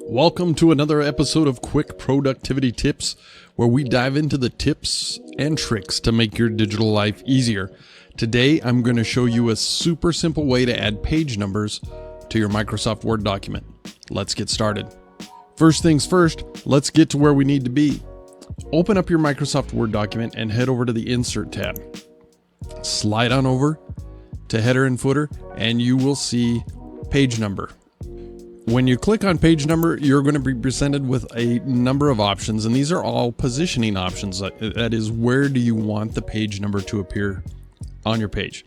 Welcome to another episode of Quick Productivity Tips, where we dive into the tips and tricks to make your digital life easier. Today, I'm going to show you a super simple way to add page numbers to your Microsoft Word document. Let's get started. First things first, let's get to where we need to be. Open up your Microsoft Word document and head over to the Insert tab. Slide on over to Header and Footer, and you will see Page Number. When you click on Page Number, you're going to be presented with a number of options, and these are all positioning options. That is, where do you want the page number to appear on your page?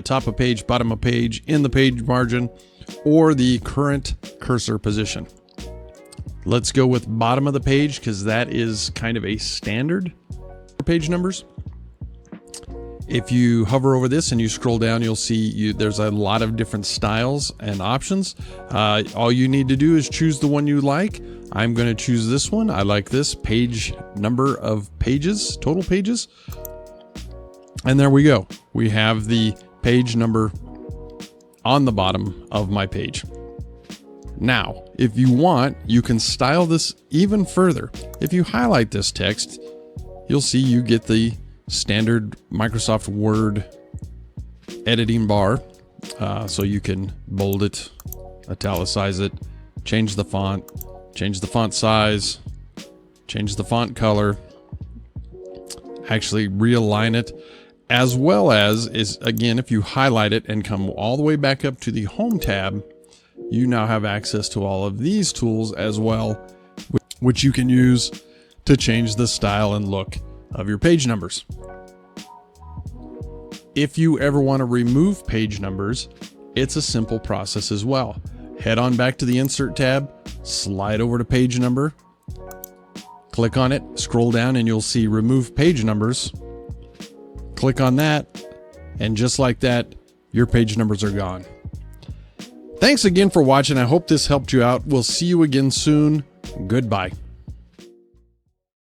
Top of page, bottom of page, in the page margin, or the current cursor position. Let's go with bottom of the page because that is kind of a standard for page numbers. If you hover over this and you scroll down, you'll see there's a lot of different styles and options. All you need to do is choose the one you like. I'm going to choose this one. I like this page number of pages, total pages. And there we go. We have the page number on the bottom of my page. Now, if you want, you can style this even further. If you highlight this text, you'll see you get the standard Microsoft Word editing bar. So you can bold it, italicize it, change the font size, change the font color, actually realign it, as well as again, if you highlight it and come all the way back up to the Home tab, you now have access to all of these tools as well, which you can use to change the style and look of your page numbers. If you ever want to remove page numbers, it's a simple process as well. Head on back to the Insert tab, slide over to Page Number, click on it, scroll down, and you'll see Remove Page Numbers. Click on that, and just like that, your page numbers are gone. Thanks again for watching. I hope this helped you out. We'll see you again soon. Goodbye.